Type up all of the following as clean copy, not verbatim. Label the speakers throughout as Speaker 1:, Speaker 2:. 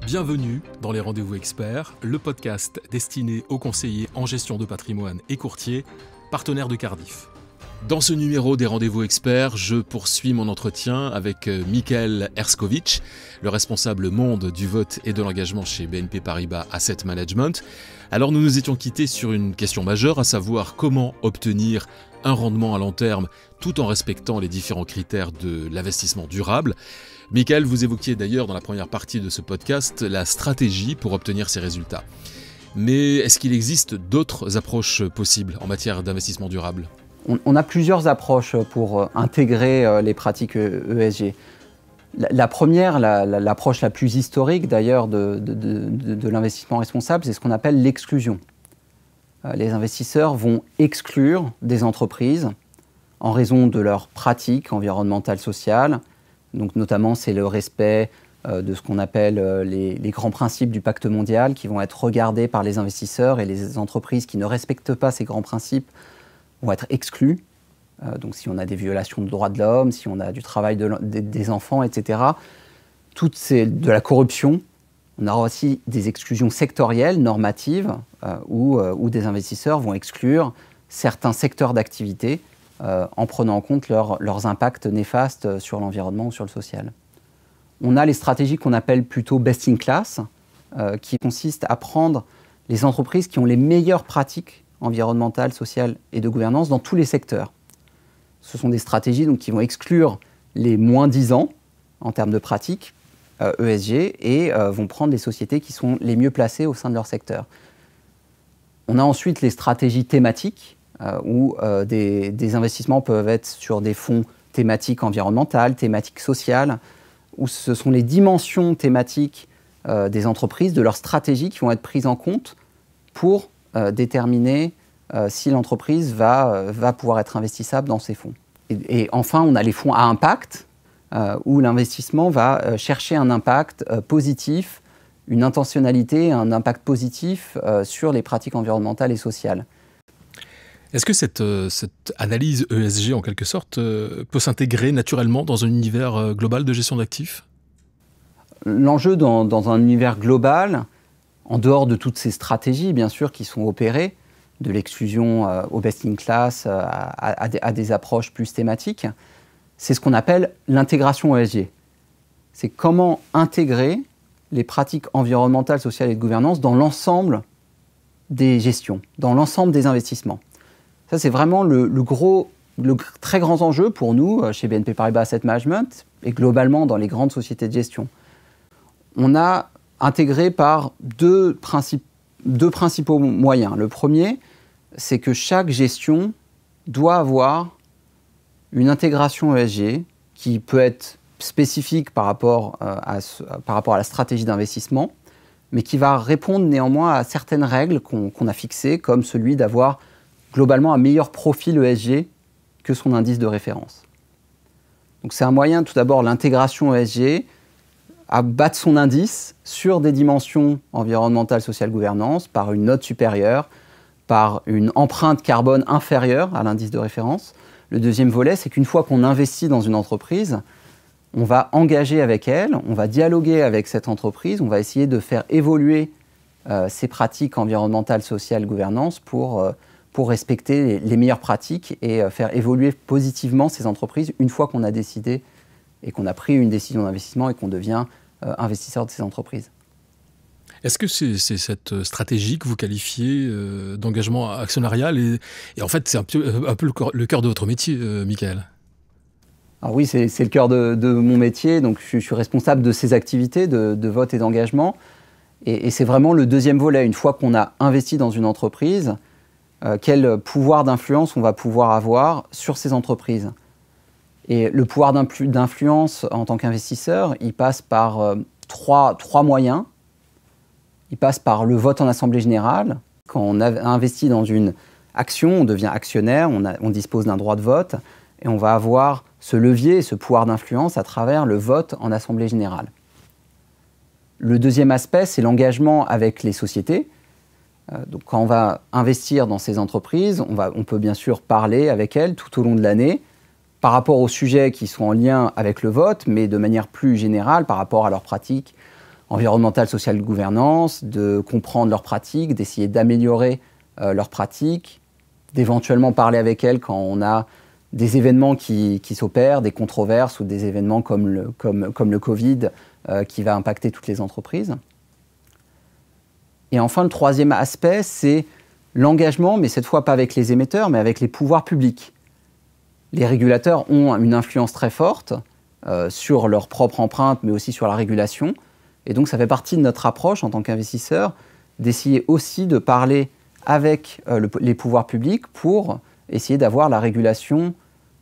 Speaker 1: Bienvenue dans les Rendez-vous Experts, le podcast destiné aux conseillers en gestion de patrimoine et courtiers, partenaires de Cardif. Dans ce numéro des Rendez-vous Experts, je poursuis mon entretien avec Michael Herskovic, le responsable monde du vote et de l'engagement chez BNP Paribas Asset Management. Alors nous nous étions quittés sur une question majeure, à savoir comment obtenir un rendement à long terme tout en respectant les différents critères de l'investissement durable. Michael, vous évoquiez d'ailleurs dans la première partie de ce podcast la stratégie pour obtenir ces résultats. Mais est-ce qu'il existe d'autres approches possibles en matière d'investissement durable ?
Speaker 2: On a plusieurs approches pour intégrer les pratiques ESG. La première, l'approche la plus historique d'ailleurs de l'investissement responsable, c'est ce qu'on appelle l'exclusion. Les investisseurs vont exclure des entreprises en raison de leurs pratiques environnementales, sociales. Donc notamment, c'est le respect de ce qu'on appelle les grands principes du pacte mondial qui vont être regardés par les investisseurs, et les entreprises qui ne respectent pas ces grands principes vont être exclus. Donc si on a des violations de droits de l'homme, si on a du travail des enfants, etc., de la corruption, on aura aussi des exclusions sectorielles, normatives, où des investisseurs vont exclure certains secteurs d'activité en prenant en compte leurs impacts néfastes sur l'environnement ou sur le social. On a les stratégies qu'on appelle plutôt best in class, qui consistent à prendre les entreprises qui ont les meilleures pratiques environnementales, sociales et de gouvernance dans tous les secteurs. Ce sont des stratégies donc, qui vont exclure les moins 10 ans en termes de pratiques ESG et vont prendre les sociétés qui sont les mieux placées au sein de leur secteur. On a ensuite les stratégies thématiques où des investissements peuvent être sur des fonds thématiques environnementales, thématiques sociales, où ce sont les dimensions thématiques des entreprises, de leur stratégie qui vont être prises en compte pour déterminer si l'entreprise va pouvoir être investissable dans ces fonds. Et enfin, on a les fonds à impact, où l'investissement va chercher un impact positif, une intentionnalité, un impact positif sur les pratiques environnementales et sociales.
Speaker 1: Est-ce que cette analyse ESG, en quelque sorte, peut s'intégrer naturellement dans un univers global de gestion d'actifs ?
Speaker 2: L'enjeu dans un univers global, en dehors de toutes ces stratégies, bien sûr, qui sont opérées, de l'exclusion au best-in-class à des approches plus thématiques, c'est ce qu'on appelle l'intégration ESG. C'est comment intégrer les pratiques environnementales, sociales et de gouvernance dans l'ensemble des gestions, dans l'ensemble des investissements. Ça, c'est vraiment le très grand enjeu pour nous, chez BNP Paribas Asset Management, et globalement dans les grandes sociétés de gestion. On a intégré par deux principaux moyens. Le premier, c'est que chaque gestion doit avoir une intégration ESG qui peut être spécifique par rapport à la stratégie d'investissement, mais qui va répondre néanmoins à certaines règles qu'on a fixées, comme celui d'avoir globalement un meilleur profil ESG que son indice de référence. Donc c'est un moyen, tout d'abord, l'intégration ESG, à battre son indice sur des dimensions environnementales, sociales, gouvernance, par une note supérieure, par une empreinte carbone inférieure à l'indice de référence. Le deuxième volet, c'est qu'une fois qu'on investit dans une entreprise, on va engager avec elle, on va dialoguer avec cette entreprise, on va essayer de faire évoluer ses pratiques environnementales, sociales, gouvernance pour respecter les meilleures pratiques et faire évoluer positivement ces entreprises une fois qu'on a décidé et qu'on a pris une décision d'investissement et qu'on devient investisseur de ces entreprises.
Speaker 1: Est-ce que c'est cette stratégie que vous qualifiez d'engagement actionnarial et en fait, c'est un peu le cœur de votre métier, Michael ?
Speaker 2: Alors oui, c'est le cœur de mon métier. Donc je suis responsable de ces activités de vote et d'engagement. Et c'est vraiment le deuxième volet. Une fois qu'on a investi dans une entreprise, quel pouvoir d'influence on va pouvoir avoir sur ces entreprises. Et le pouvoir d'influence en tant qu'investisseur, il passe par trois moyens. Il passe par le vote en assemblée générale. Quand on a investi dans une action, on devient actionnaire, on dispose d'un droit de vote et on va avoir ce levier, ce pouvoir d'influence à travers le vote en assemblée générale. Le deuxième aspect, c'est l'engagement avec les sociétés. Donc quand on va investir dans ces entreprises, on peut bien sûr parler avec elles tout au long de l'année par rapport aux sujets qui sont en lien avec le vote, mais de manière plus générale par rapport à leurs pratiques environnementale, sociale, de gouvernance, de comprendre leurs pratiques, d'essayer d'améliorer leurs pratiques, d'éventuellement parler avec elles quand on a des événements qui s'opèrent, des controverses ou des événements comme le Covid qui va impacter toutes les entreprises. Et enfin, le troisième aspect, c'est l'engagement, mais cette fois pas avec les émetteurs, mais avec les pouvoirs publics. Les régulateurs ont une influence très forte sur leur propre empreinte, mais aussi sur la régulation. Et donc, ça fait partie de notre approche en tant qu'investisseur d'essayer aussi de parler avec les pouvoirs publics pour essayer d'avoir la régulation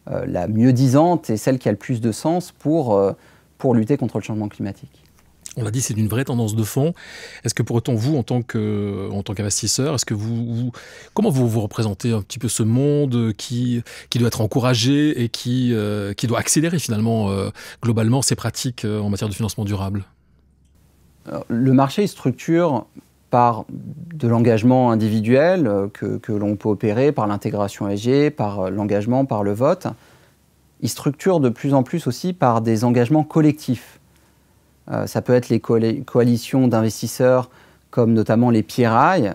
Speaker 2: la mieux disante et celle qui a le plus de sens pour lutter contre le changement climatique.
Speaker 1: On l'a dit, c'est une vraie tendance de fond. Est-ce que pour autant, vous, en tant qu'investisseur, comment vous représentez un petit peu ce monde qui doit être encouragé et qui doit accélérer finalement globalement ces pratiques en matière de financement durable ?
Speaker 2: Alors, le marché il structure par de l'engagement individuel que l'on peut opérer, par l'intégration ESG, par l'engagement, par le vote. Il structure de plus en plus aussi par des engagements collectifs. Ça peut être les coalitions d'investisseurs comme notamment les PRI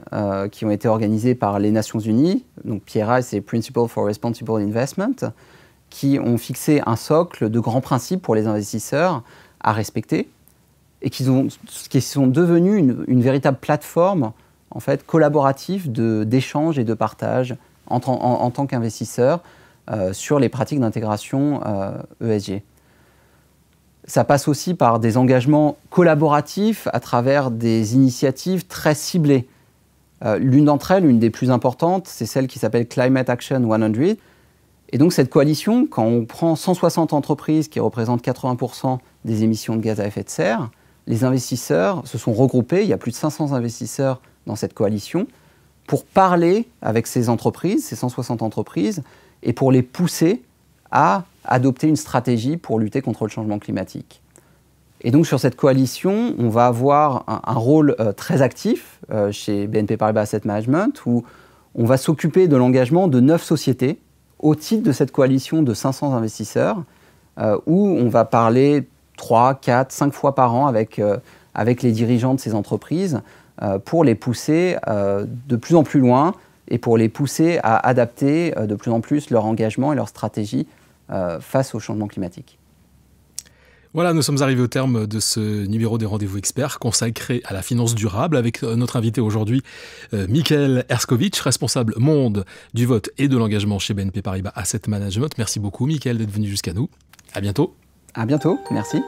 Speaker 2: qui ont été organisées par les Nations Unies. Donc PRI, c'est Principles for Responsible Investment, qui ont fixé un socle de grands principes pour les investisseurs à respecter et qui sont devenus une véritable plateforme en fait, collaborative d'échange et de partage en tant qu'investisseur sur les pratiques d'intégration ESG. Ça passe aussi par des engagements collaboratifs à travers des initiatives très ciblées. L'une d'entre elles, une des plus importantes, c'est celle qui s'appelle Climate Action 100. Et donc cette coalition, quand on prend 160 entreprises qui représentent 80% des émissions de gaz à effet de serre, les investisseurs se sont regroupés, il y a plus de 500 investisseurs dans cette coalition, pour parler avec ces entreprises, ces 160 entreprises, et pour les pousser à adopter une stratégie pour lutter contre le changement climatique. Et donc sur cette coalition, on va avoir un rôle très actif chez BNP Paribas Asset Management, où on va s'occuper de l'engagement de 9 sociétés au titre de cette coalition de 500 investisseurs, où on va parler 3, 4, 5 fois par an avec les dirigeants de ces entreprises pour les pousser de plus en plus loin et pour les pousser à adapter de plus en plus leur engagement et leur stratégie face au changement climatique.
Speaker 1: Voilà, nous sommes arrivés au terme de ce numéro des Rendez-vous Experts consacré à la finance durable avec notre invité aujourd'hui, Michael Herskovitch, responsable monde du vote et de l'engagement chez BNP Paribas Asset Management. Merci beaucoup, Michael, d'être venu jusqu'à nous. À bientôt.
Speaker 2: À bientôt, merci.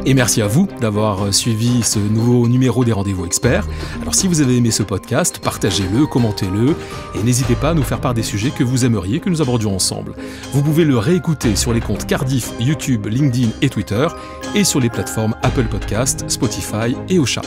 Speaker 1: Et merci à vous d'avoir suivi ce nouveau numéro des Rendez-vous Experts. Alors si vous avez aimé ce podcast, partagez-le, commentez-le et n'hésitez pas à nous faire part des sujets que vous aimeriez que nous abordions ensemble. Vous pouvez le réécouter sur les comptes Cardiff, YouTube, LinkedIn et Twitter et sur les plateformes Apple Podcasts, Spotify et Ocha.